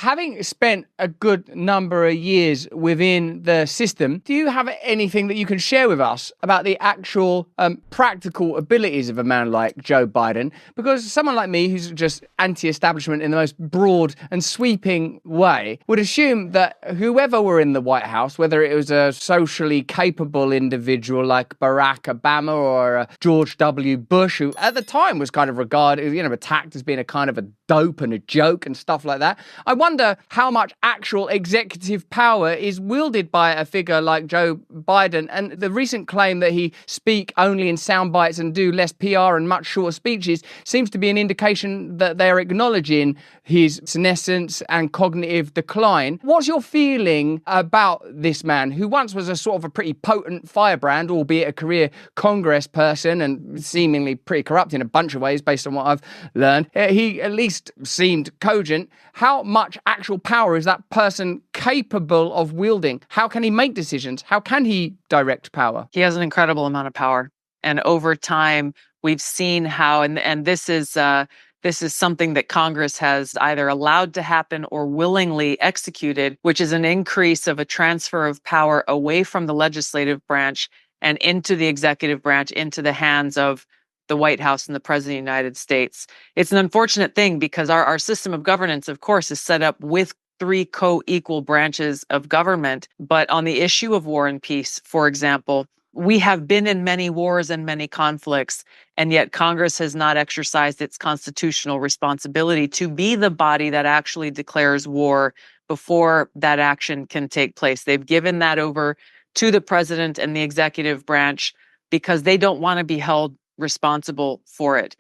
having spent a good number of years within the system, do you have anything that you can share with us about the actual practical abilities of a man like Joe Biden? Because someone like me, who's just anti-establishment in the most broad and sweeping way, would assume that whoever were in the White House, whether it was a socially capable individual like Barack Obama or George W. Bush, who at the time was kind of regarded, attacked as being a kind of a dope and a joke and stuff like that. I wonder how much actual executive power is wielded by a figure like Joe Biden, and the recent claim that he speak only in sound bites and do less PR and much shorter speeches seems to be an indication that they're acknowledging his senescence and cognitive decline. What's your feeling about this man, who once was a sort of a pretty potent firebrand, albeit a career Congress person and seemingly pretty corrupt in a bunch of ways based on what I've learned? He at least seemed cogent. How much actual power is that person capable of wielding? How can he make decisions? How can he direct power? He has an incredible amount of power. And over time, we've seen how, and this is something that Congress has either allowed to happen or willingly executed, which is an increase of a transfer of power away from the legislative branch and into the executive branch, into the hands of the White House and the President of the United States. It's an unfortunate thing because our system of governance, of course, is set up with three co-equal branches of government. But on the issue of war and peace, for example, we have been in many wars and many conflicts, and yet Congress has not exercised its constitutional responsibility to be the body that actually declares war before that action can take place. They've given that over to the president and the executive branch because they don't want to be held responsible for it.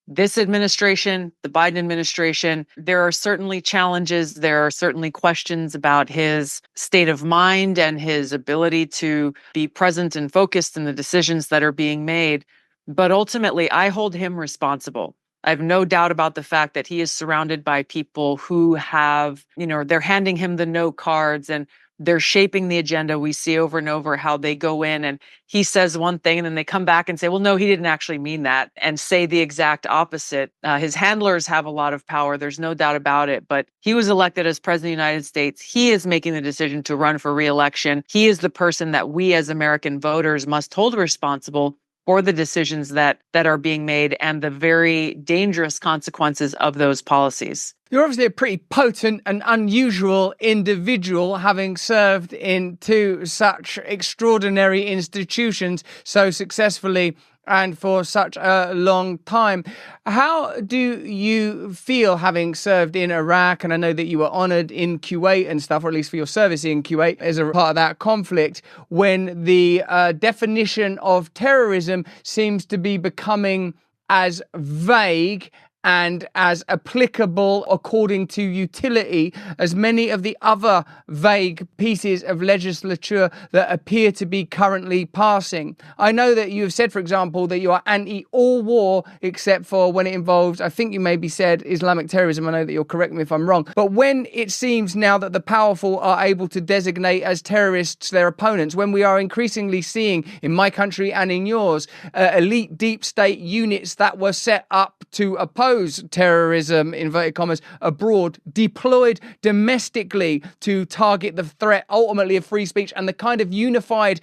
This administration, the Biden administration, there are certainly challenges. There are certainly questions about his state of mind and his ability to be present and focused in the decisions that are being made. But ultimately, I hold him responsible. I have no doubt about the fact that he is surrounded by people who have, they're handing him the no cards and they're shaping the agenda. We see over and over how they go in and he says one thing and then they come back and say, well, no, he didn't actually mean that, and say the exact opposite. His handlers have a lot of power. There's no doubt about it. But he was elected as president of the United States. He is making the decision to run for re-election. He is the person that we as American voters must hold responsible for the decisions that are being made and the very dangerous consequences of those policies. You're obviously a pretty potent and unusual individual, having served in two such extraordinary institutions so successfully and for such a long time. How do you feel having served in Iraq? And I know that you were honoured in Kuwait and stuff, or at least for your service in Kuwait as a part of that conflict, when the definition of terrorism seems to be becoming as vague and as applicable according to utility as many of the other vague pieces of legislature that appear to be currently passing. I know that you have said, for example, that you are anti-all war except for when it involves, I think you maybe said, Islamic terrorism. I know that you'll correct me if I'm wrong. But when it seems now that the powerful are able to designate as terrorists their opponents, when we are increasingly seeing in my country and in yours, elite deep state units that were set up to oppose terrorism, inverted commas, abroad, deployed domestically to target the threat ultimately of free speech and the kind of unified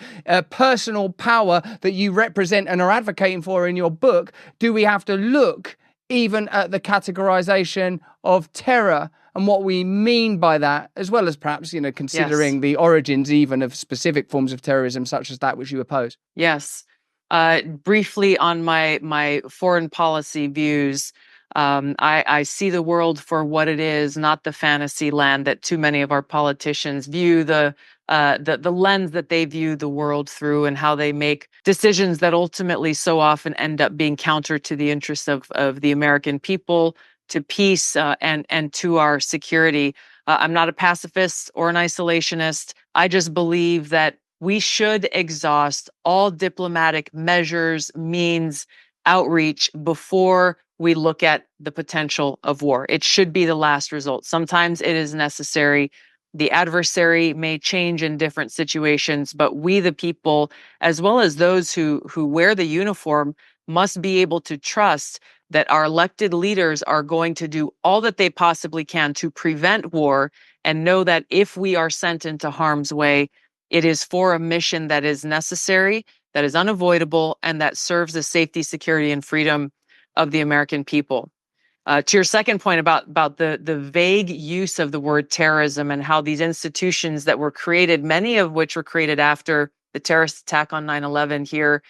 personal power that you represent and are advocating for in your book, do we have to look even at the categorization of terror and what we mean by that, as well as perhaps, considering the origins even of specific forms of terrorism such as that which you oppose? Yes. Briefly on my foreign policy views, I see the world for what it is, not the fantasy land that too many of our politicians view, the lens that they view the world through, and how they make decisions that ultimately so often end up being counter to the interests of the American people, to peace, and to our security. I'm not a pacifist or an isolationist. I just believe that we should exhaust all diplomatic measures, means, outreach before we look at the potential of war. It should be the last result. Sometimes it is necessary. The adversary may change in different situations, but we, the people, as well as those who wear the uniform, must be able to trust that our elected leaders are going to do all that they possibly can to prevent war, and know that if we are sent into harm's way, it is for a mission that is necessary, that is unavoidable, and that serves the safety, security, and freedom of the American people. To your second point about the vague use of the word terrorism and how these institutions that were created, many of which were created after the terrorist attack on 9/11 here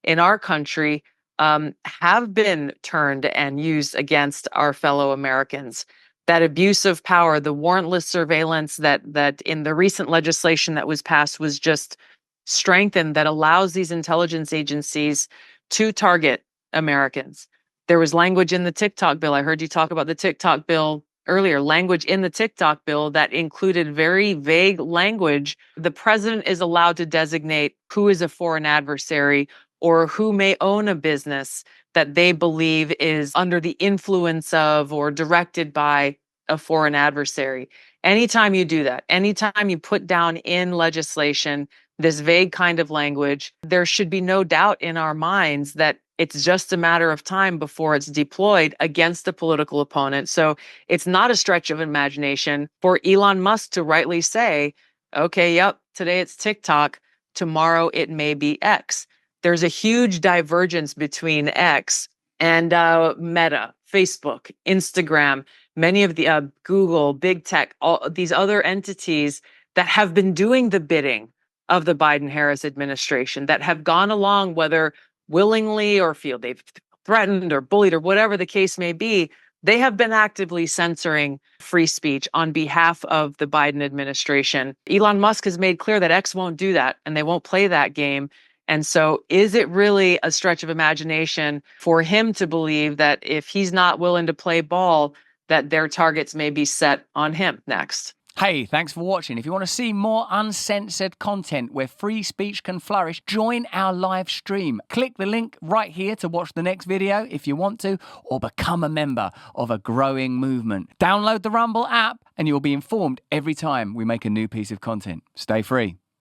in our country, have been turned and used against our fellow Americans. That abuse of power, the warrantless surveillance that in the recent legislation that was passed was just strengthened, that allows these intelligence agencies to target Americans. There was language in the TikTok bill. I heard you talk about the TikTok bill earlier, language in the TikTok bill that included very vague language. The president is allowed to designate who is a foreign adversary or who may own a business that they believe is under the influence of or directed by a foreign adversary. Anytime you do that, anytime you put down in legislation this vague kind of language, there should be no doubt in our minds that it's just a matter of time before it's deployed against a political opponent. So it's not a stretch of imagination for Elon Musk to rightly say, okay, yep, today it's TikTok, tomorrow it may be X. There's a huge divergence between X and Meta, Facebook, Instagram, many of the Google, big tech, all these other entities that have been doing the bidding of the Biden-Harris administration, that have gone along, whether willingly or feel they've threatened or bullied or whatever the case may be. They have been actively censoring free speech on behalf of the Biden administration. Elon Musk has made clear that X won't do that and they won't play that game. And so is it really a stretch of imagination for him to believe that if he's not willing to play ball, that their targets may be set on him next? Hey, thanks for watching. If you want to see more uncensored content where free speech can flourish, join our live stream. Click the link right here to watch the next video if you want to, or become a member of a growing movement. Download the Rumble app and you'll be informed every time we make a new piece of content. Stay free.